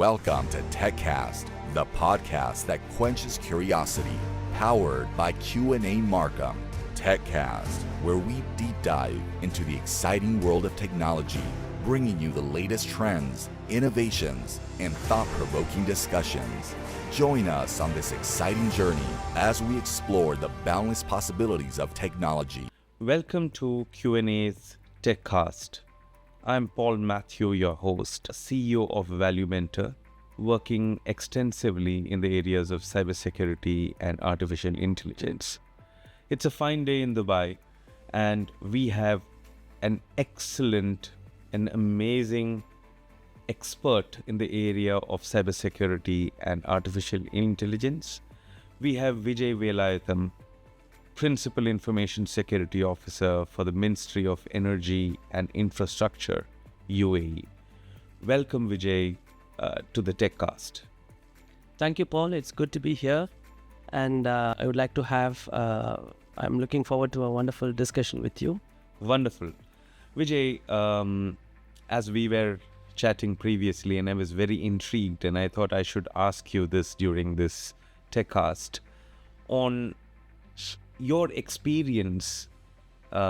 Welcome to techCast, the podcast that quenches curiosity, powered by QNA Marcom. techCast, where we deep dive into the exciting world of technology, bringing you the latest trends, innovations, and thought-provoking discussions. Join us on this exciting journey as we explore the boundless possibilities of technology. Welcome to QNA's techCast. I'm Mathew, your host, CEO of ValueMentor, working extensively in the areas of cybersecurity and artificial intelligence. It's a fine day in Dubai, and we have an excellent and amazing expert in the area of cybersecurity and artificial intelligence. We have Vijay Velayutham, Principal Information Security Officer for the Ministry of Energy and Infrastructure, UAE. Welcome, Vijay, to the techCast. Thank you, Paul. It's good to be here. And I would like to have, I'm looking forward to a wonderful discussion with you. Wonderful. Vijay, as we were chatting previously, and I was very intrigued, and I thought I should ask you this during this techCast on your experience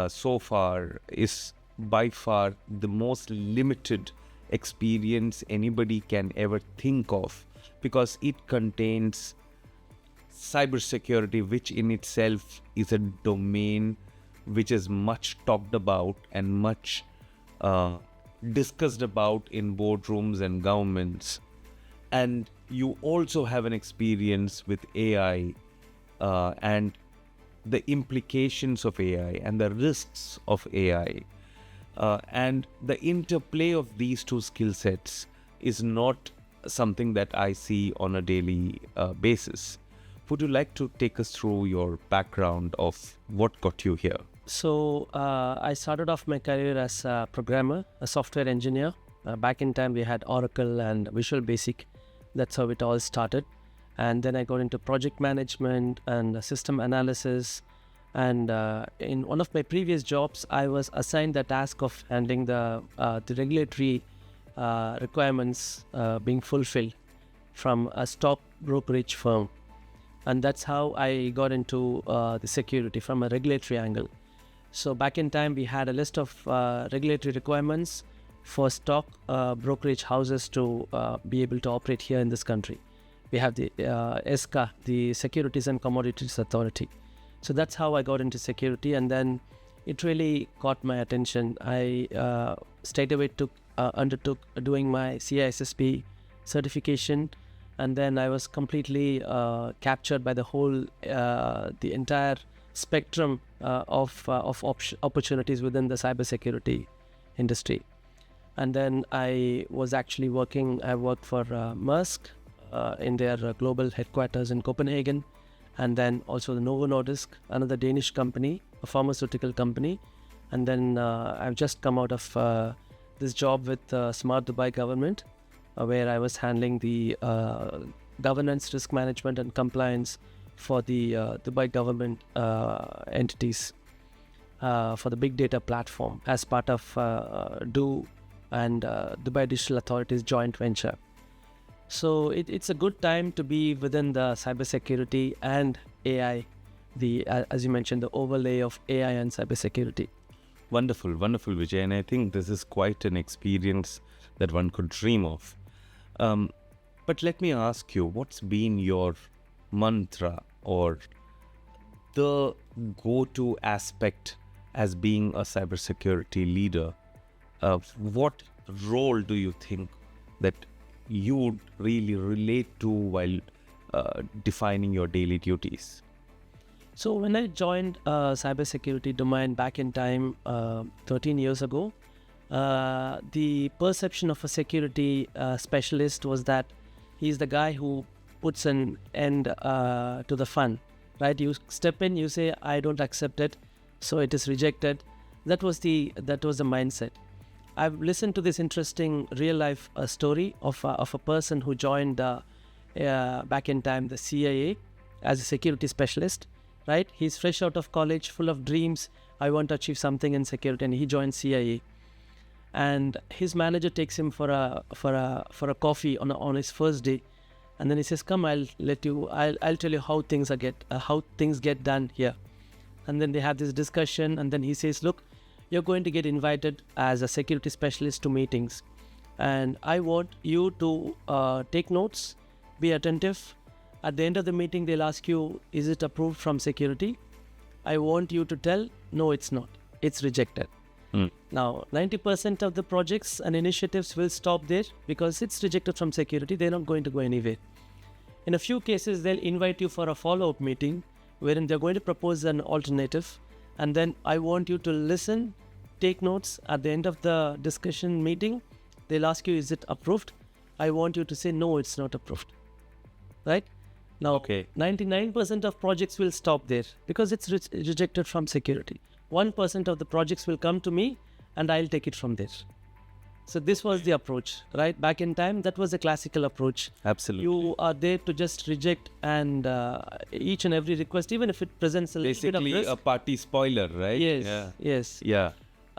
so far is by far the most limited experience anybody can ever think of, because it contains cybersecurity, which in itself is a domain which is much talked about and much discussed about in boardrooms and governments. And you also have an experience with AI and the implications of AI and the risks of AI. And the interplay of these two skill sets is not something that I see on a daily basis. Would you like to take us through your background of what got you here? So I started off my career as a programmer, a software engineer. Back in time, we had Oracle and Visual Basic. That's how it all started. And then I got into project management and system analysis. And in one of my previous jobs, I was assigned the task of handling the regulatory requirements being fulfilled from a stock brokerage firm. And that's how I got into the security from a regulatory angle. So back in time, we had a list of regulatory requirements for stock brokerage houses to be able to operate here in this country. We have the SCA, the Securities and Commodities Authority. So that's how I got into security, and then it really caught my attention. I straight away undertook doing my CISSP certification, and then I was completely captured by the entire spectrum of opportunities within the cybersecurity industry. And then I was actually I worked for Maersk in their global headquarters in Copenhagen, and then also the Novo Nordisk, another Danish company, a pharmaceutical company. And then I've just come out of this job with Smart Dubai government, where I was handling the governance, risk management and compliance for the Dubai government entities for the big data platform as part of DO and Dubai Digital Authority's joint venture. So it's a good time to be within the cybersecurity and AI, as you mentioned, the overlay of AI and cybersecurity. Wonderful, wonderful, Vijay. And I think this is quite an experience that one could dream of. But let me ask you, what's been your mantra or the go-to aspect as being a cybersecurity leader? What role do you think that you would really relate to while defining your daily duties? So when I joined cybersecurity domain back in time 13 years ago, the perception of a security specialist was that he's the guy who puts an end to the fun, right? You step in, you say, I don't accept it, so it is rejected. That was the mindset. I've listened to this interesting real life story of a person who joined back in time the CIA as a security specialist, right? He's fresh out of college, full of dreams. I want to achieve something in security, and he joined CIA. and his manager takes him for a coffee on his first day, and then he says, "Come, I'll tell you how things get done here." And then they have this discussion, and then he says, "Look, you're going to get invited as a security specialist to meetings, and I want you to take notes, be attentive. At the end of the meeting, they'll ask you, is it approved from security? I want you to tell, no, it's not. It's rejected." Now, 90% of the projects and initiatives will stop there because it's rejected from security. They're not going to go anywhere. In a few cases, they'll invite you for a follow-up meeting wherein they're going to propose an alternative. And then I want you to listen, take notes. At the end of the discussion meeting, they'll ask you, is it approved? I want you to say, no, it's not approved. Right? Now, 99% of projects will stop there because it's rejected from security. 1% of the projects will come to me and I'll take it from there. So this was the approach, right? Back in time, that was a classical approach. Absolutely. You are there to just reject and each and every request, even if it presents a little bit of risk. Basically a party spoiler, right? Yes. Yeah.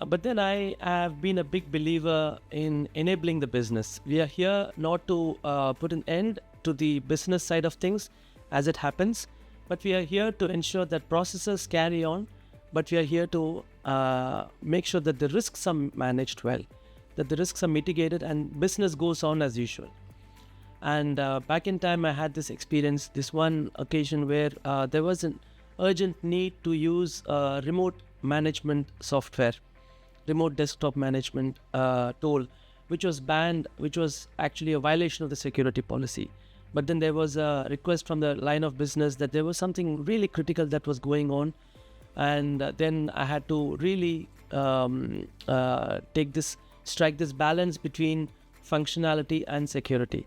But then I have been a big believer in enabling the business. We are here not to put an end to the business side of things as it happens, but we are here to ensure that processes carry on, but we are here to make sure that the risks are managed well, that the risks are mitigated and business goes on as usual. And back in time, I had this experience, this one occasion where there was an urgent need to use remote management software, remote desktop management tool, which was banned, which was actually a violation of the security policy. But then there was a request from the line of business that there was something really critical that was going on. And then I had to really strike this balance between functionality and security.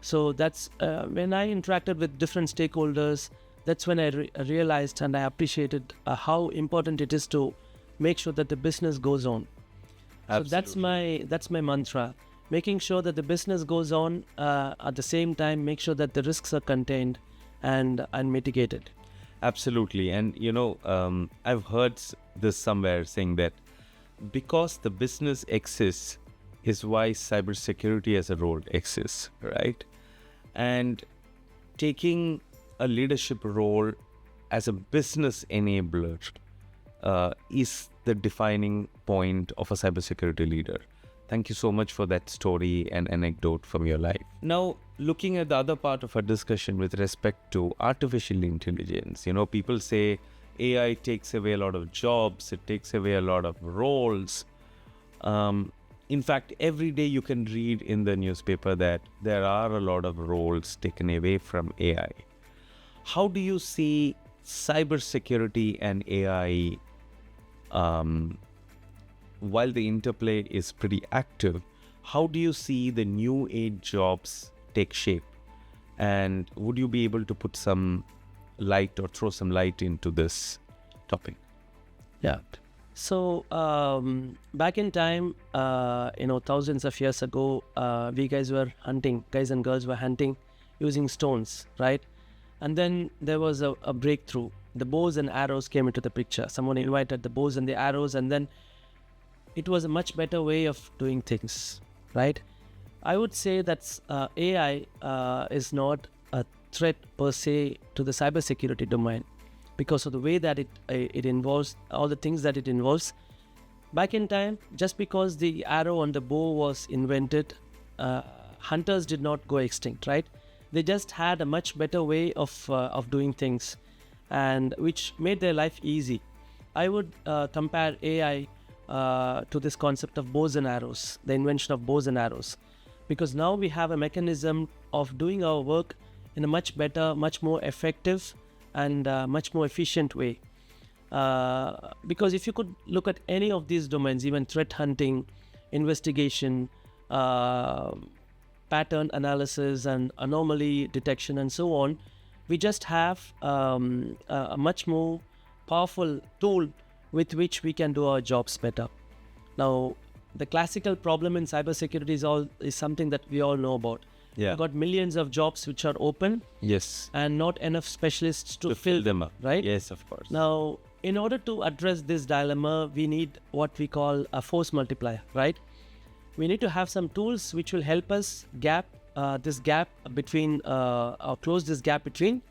So that's when I interacted with different stakeholders, that's when I realized and I appreciated how important it is to make sure that the business goes on. Absolutely. So that's my mantra. Making sure that the business goes on, at the same time, make sure that the risks are contained and mitigated. Absolutely. And I've heard this somewhere saying that because the business exists is why cybersecurity as a role exists, right? And taking a leadership role as a business enabler is the defining point of a cybersecurity leader. Thank you so much for that story and anecdote from your life. Now, looking at the other part of our discussion with respect to artificial intelligence, people say AI takes away a lot of jobs, it takes away a lot of roles. In fact, every day you can read in the newspaper that there are a lot of roles taken away from AI. How do you see cybersecurity and AI, while the interplay is pretty active, how do you see the new age jobs take shape? And would you be able to put some light or throw some light into this topic? Yeah. So back in time, thousands of years ago, we guys and girls were hunting using stones, right? And then there was a breakthrough. The bows and arrows came into the picture. Someone invited the bows and the arrows, and then it was a much better way of doing things, right? I would say that AI is not a threat per se to the cybersecurity domain because of the way that it involves, all the things that it involves. Back in time, just because the arrow and the bow was invented, hunters did not go extinct, right? They just had a much better way of doing things, and which made their life easy. I would compare AI to this concept of bows and arrows, the invention of bows and arrows, because now we have a mechanism of doing our work in a much better, much more effective and much more efficient way. Because if you could look at any of these domains, even threat hunting, investigation, pattern analysis and anomaly detection and so on, we just have a much more powerful tool with which we can do our jobs better. Now, the classical problem in cybersecurity is something that we all know about. Yeah. We've got millions of jobs which are open. Yes. And not enough specialists to fill them up. Right? Yes, of course. Now, in order to address this dilemma, we need what we call a force multiplier, right? we need to have some tools which will help us this gap between or close this gap between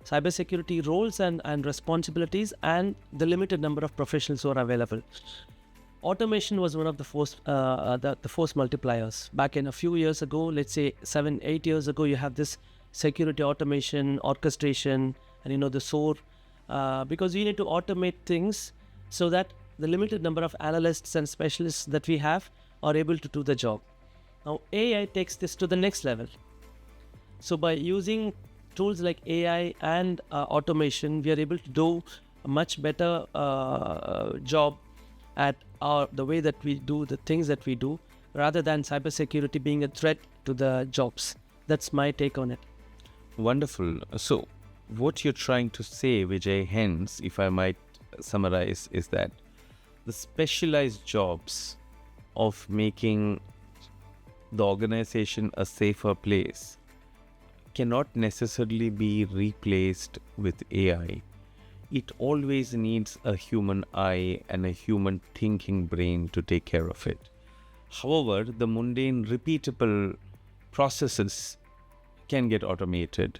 cybersecurity roles and responsibilities and the limited number of professionals who are available. Automation was one of the force multipliers. Back in a few years ago, let's say 7-8 years ago, you have this security automation, orchestration, and the SOAR, because you need to automate things so that the limited number of analysts and specialists that we have are able to do the job. Now, AI takes this to the next level. So by using tools like AI and automation, we are able to do a much better job at the way that we do the things that we do, rather than cybersecurity being a threat to the jobs. That's my take on it. Wonderful. So, what you're trying to say, Vijay, hence, if I might summarize, is that the specialized jobs of making the organization a safer place cannot necessarily be replaced with AI. It always needs a human eye and a human thinking brain to take care of it. However, the mundane, repeatable processes can get automated.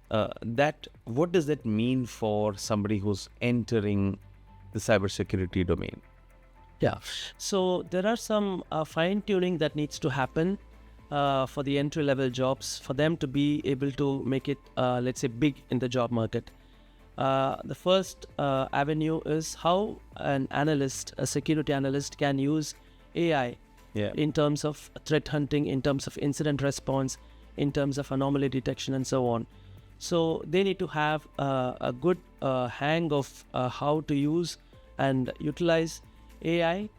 What does that mean for somebody who's entering the cybersecurity domain? Yeah. So there are some fine-tuning that needs to happen for the entry-level jobs, for them to be able to make it, let's say, big in the job market. The first avenue is how an analyst, a security analyst, can use AI in terms of threat hunting, in terms of incident response, in terms of anomaly detection, and so on. So they need to have a good hang of how to use and utilize AI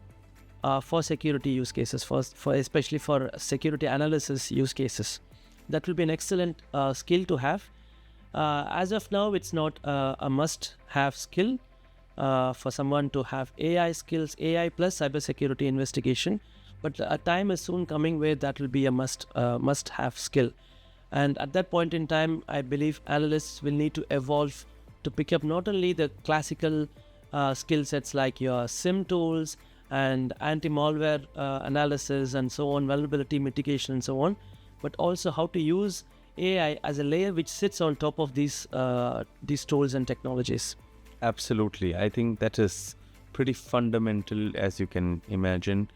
for security use cases, for especially for security analysis use cases. That will be an excellent skill to have. As of now, it's not a must-have skill for someone to have AI skills, AI plus cybersecurity investigation. But a time is soon coming where that will be a must-have skill. And at that point in time, I believe analysts will need to evolve to pick up not only the classical skill sets like your SIM tools and anti-malware analysis and so on, vulnerability mitigation and so on, but also how to use AI as a layer which sits on top of these tools and technologies. Absolutely. I think that is pretty fundamental, as you can imagine.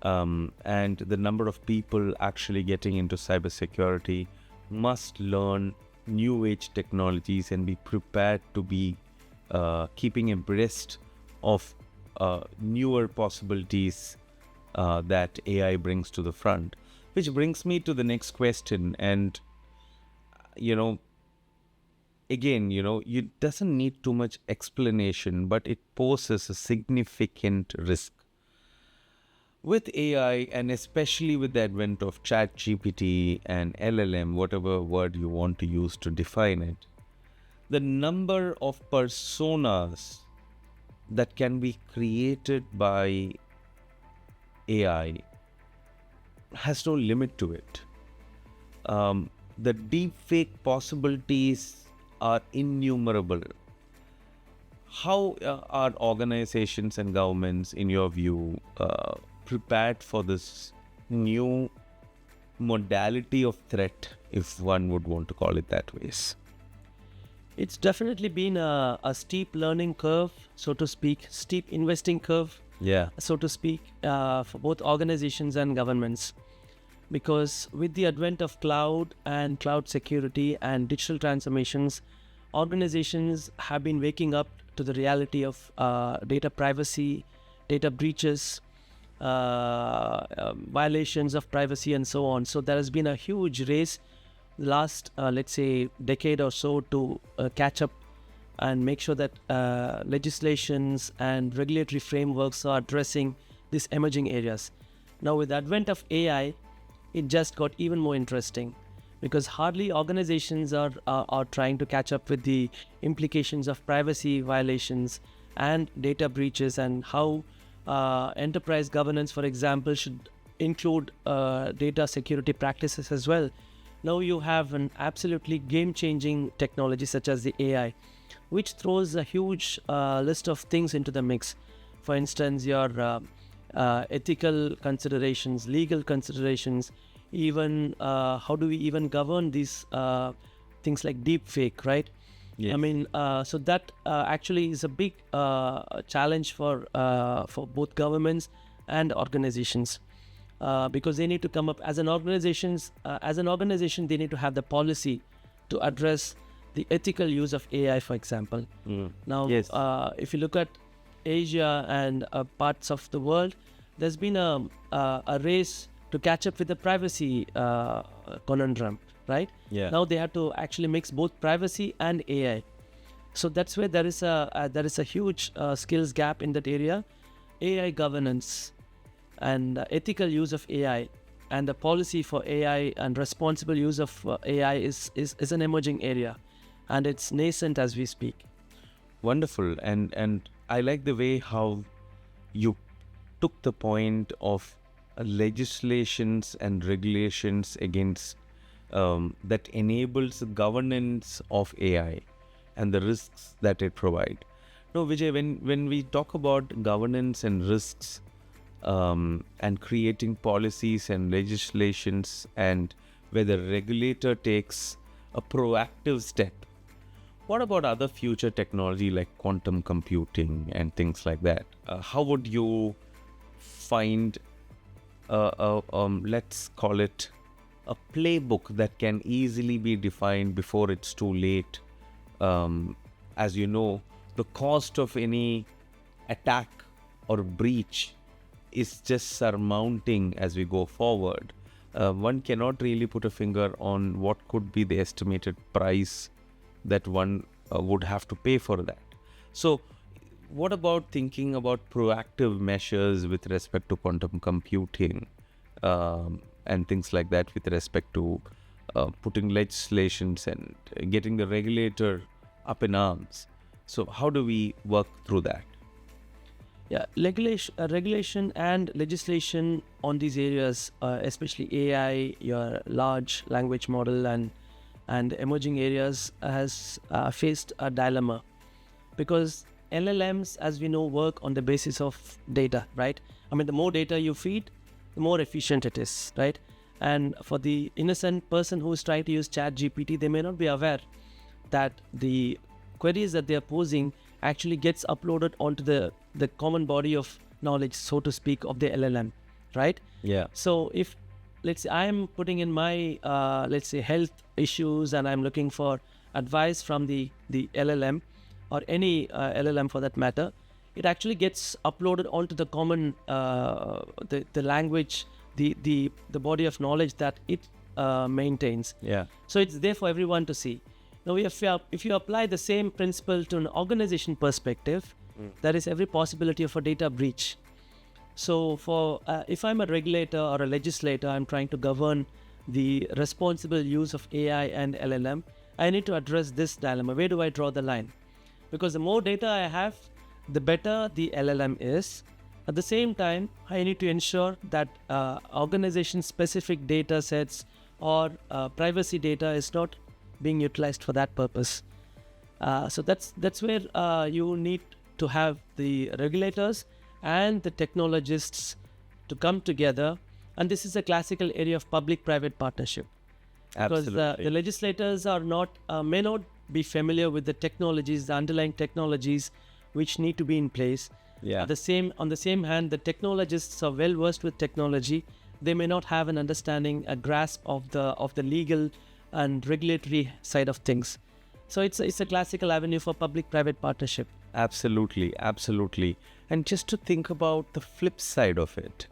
And the number of people actually getting into cybersecurity must learn new age technologies and be prepared to be keeping abreast of newer possibilities that AI brings to the front. Which brings me to the next question. And, again, it doesn't need too much explanation, but it poses a significant risk. With AI, and especially with the advent of ChatGPT and LLM, whatever word you want to use to define it, the number of personas that can be created by AI has no limit to it. The deepfake possibilities are innumerable. How are organizations and governments, in your view, prepared for this new modality of threat, if one would want to call it that way? It's definitely been a steep learning curve, so to speak, steep investing curve, so to speak, for both organizations and governments. Because with the advent of cloud and cloud security and digital transformations, organizations have been waking up to the reality of data privacy, data breaches, violations of privacy, and so on. So there has been a huge race last, let's say, decade or so to catch up and make sure that legislations and regulatory frameworks are addressing these emerging areas. Now, with the advent of AI, it just got even more interesting, because hardly organizations are trying to catch up with the implications of privacy violations and data breaches, and how enterprise governance, for example, should include data security practices as well. Now you have an absolutely game-changing technology such as the AI, which throws a huge list of things into the mix. For instance, your ethical considerations, legal considerations, even how do we even govern these things like deep fake, right? Yes. I mean, so that actually is a big challenge for both governments and organizations, because they need to come up as an organization. They need to have the policy to address the ethical use of AI, for example. Now, Yes. if you look at Asia and parts of the world, there's been a race to catch up with the privacy conundrum, right? Yeah. Now they have to actually mix both privacy and AI. So that's where there is a huge skills gap in that area. AI governance and ethical use of AI and the policy for AI and responsible use of AI is an emerging area, and it's nascent as we speak. Wonderful. And I like the way how you took the point of legislations and regulations against that enables the governance of AI and the risks that it provides. No, Vijay, when we talk about governance and risks and creating policies and legislations, and where the regulator takes a proactive step, what about other future technology like quantum computing and things like that? How would you find, let's call it, a playbook that can easily be defined before it's too late? As you know, the cost of any attack or breach is just surmounting as we go forward. One cannot really put a finger on what could be the estimated price that one would have to pay for that. So what about thinking about proactive measures with respect to quantum computing and things like that, with respect to putting legislations and getting the regulator up in arms? So how do we work through that? Yeah, regulation and legislation on these areas, especially AI, your large language model and emerging areas, has faced a dilemma, because LLMs, as we know, work on the basis of data, right? I mean, the more data you feed, the more efficient it is, right? And for the innocent person who is trying to use ChatGPT, they may not be aware that the queries that they are posing actually gets uploaded onto the common body of knowledge, so to speak, of the LLM, right? Yeah. So if, let's say, I am putting in my, let's say, health issues, and I'm looking for advice from the LLM, or any LLM for that matter, it actually gets uploaded onto the common, the language, the body of knowledge that it maintains. Yeah. So it's there for everyone to see. Now, if you apply the same principle to an organization perspective, there is every possibility of a data breach. So for if I'm a regulator or a legislator, I'm trying to govern the responsible use of AI and LLM, I need to address this dilemma. Where do I draw the line? Because the more data I have, the better the LLM is. At the same time, I need to ensure that organization-specific data sets or privacy data is not being utilized for that purpose. So that's where you need to have the regulators and the technologists to come together. And this is a classical area of public-private partnership. Absolutely. Because the legislators are not may not be familiar with the technologies, the underlying technologies which need to be in place. Yeah. On the same hand, the technologists are well versed with technology. They may not have an understanding, a grasp of the legal and regulatory side of things. So it's a classical avenue for public-private partnership. Absolutely. And just to think about the flip side of it,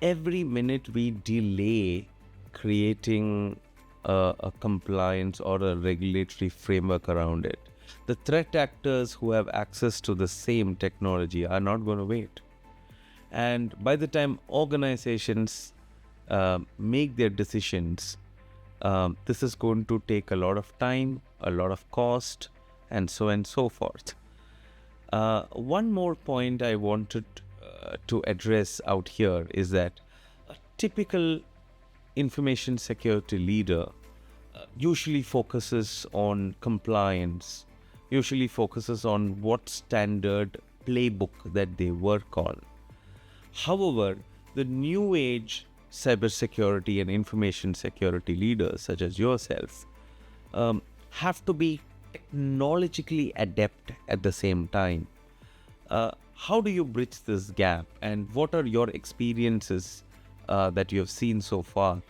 every minute we delay creating a compliance or a regulatory framework around it, the threat actors who have access to the same technology are not going to wait. And by the time organizations make their decisions, this is going to take a lot of time, a lot of cost, and so forth. One more point I wanted to address out here is that a typical information security leader usually focuses on compliance, usually focuses on what standard playbook that they work on. However, the new age cybersecurity and information security leaders, such as yourself, have to be technologically adept at the same time. How do you bridge this gap, and what are your experiences that you have seen so far,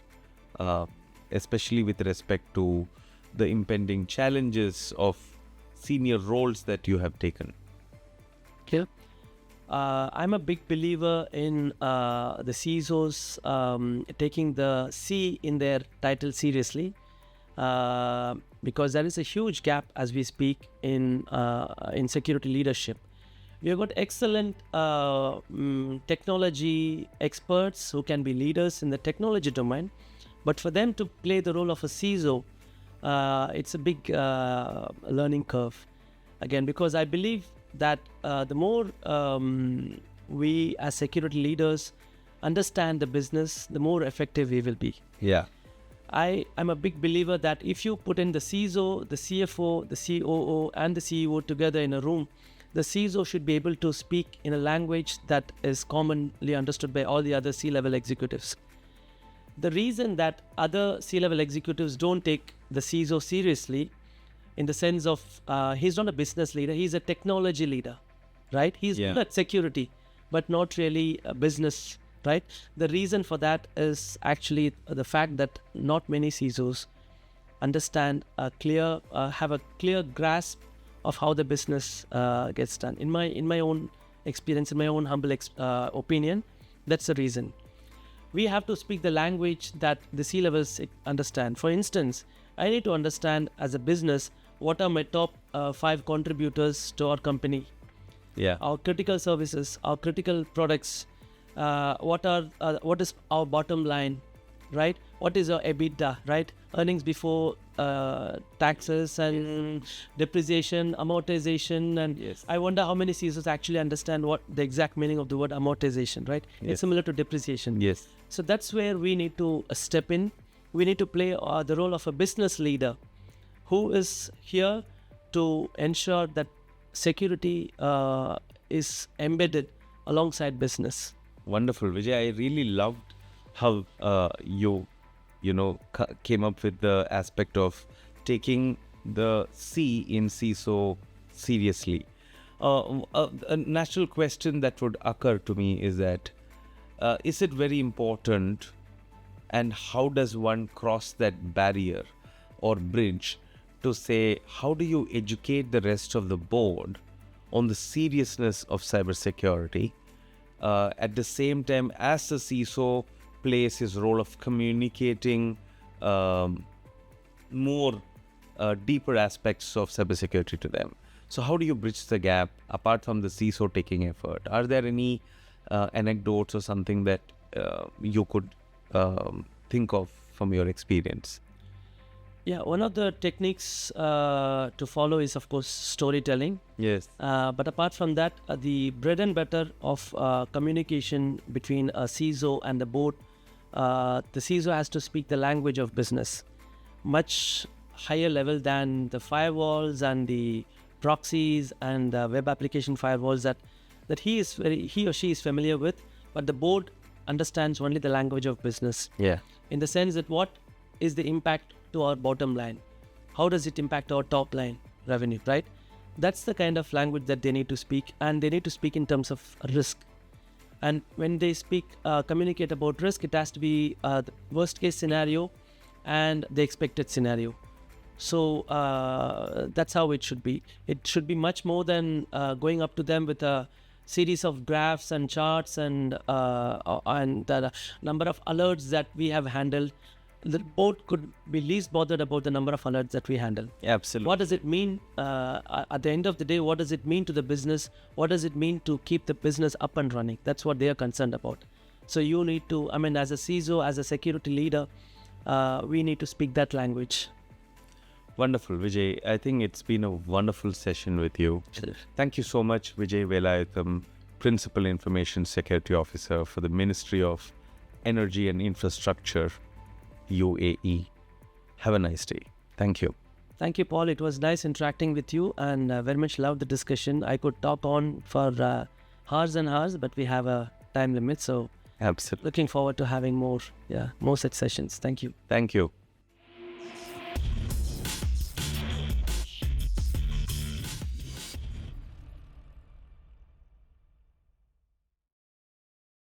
especially with respect to the impending challenges of senior roles that you have taken? Okay. I'm a big believer in the CISOs taking the C in their title seriously, because there is a huge gap as we speak in security leadership. We have got excellent technology experts who can be leaders in the technology domain, but for them to play the role of a CISO, it's a big learning curve. Again, because I believe that the more we as security leaders understand the business, the more effective we will be. Yeah. I'm a big believer that if you put in the CISO, the CFO, the COO, and the CEO together in a room, the CISO should be able to speak in a language that is commonly understood by all the other C-level executives. The reason that other C-level executives don't take the CISO seriously, in the sense of he's not a business leader, he's a technology leader, right? He's good at security, but not really a business, right? The reason for that is actually the fact that not many CISOs understand have a clear grasp of how the business gets done. In my own experience, in my own humble opinion, that's the reason. We have to speak the language that the C-levels understand. For instance, I need to understand as a business what are my top 5 contributors to our company. Yeah. Our critical services, our critical products. What is our bottom line, right? What is our EBITDA, right? Earnings before taxes and depreciation, amortization, and Yes. I wonder how many CISOs actually understand what the exact meaning of the word amortization, right? Yes. It's similar to depreciation. Yes. So that's where we need to step in. We need to play the role of a business leader who is here to ensure that security is embedded alongside business. Wonderful, Vijay. I really loved how you came up with the aspect of taking the C in CISO seriously. A natural question that would occur to me is that is it very important, and how does one cross that barrier or bridge to say, how do you educate the rest of the board on the seriousness of cybersecurity at the same time as the CISO plays his role of communicating more deeper aspects of cybersecurity to them? So how do you bridge the gap apart from the CISO taking effort? Are there any anecdotes or something that you could think of from your experience? Yeah, one of the techniques to follow is, of course, storytelling. Yes. But apart from that, the bread and butter of communication between a CISO and the board, the CISO has to speak the language of business, much higher level than the firewalls and the proxies and web application firewalls that he or she is familiar with, but the board understands only the language of business. Yeah. In the sense that what is the impact to our bottom line? How does it impact our top line revenue, right? That's the kind of language that they need to speak, and they need to speak in terms of risk. And when they communicate about risk, it has to be the worst case scenario and the expected scenario. So that's how it should be. It should be much more than going up to them with a series of graphs and charts and the number of alerts that we have handled. The board could be least bothered about the number of alerts that we handle. Absolutely. What does it mean at the end of the day? What does it mean to the business? What does it mean to keep the business up and running? That's what they are concerned about. So you need to, as a CISO, as a security leader, we need to speak that language. Wonderful, Vijay. I think it's been a wonderful session with you. Sure. Thank you so much, Vijay Velayutham, Principal Information Security Officer for the Ministry of Energy and Infrastructure, UAE. Have a nice day. Thank you. Thank you, Paul. It was nice interacting with you, and very much loved the discussion. I could talk on for hours and hours, but we have a time limit. So Absolutely. looking forward to having more such sessions. Thank you. Thank you.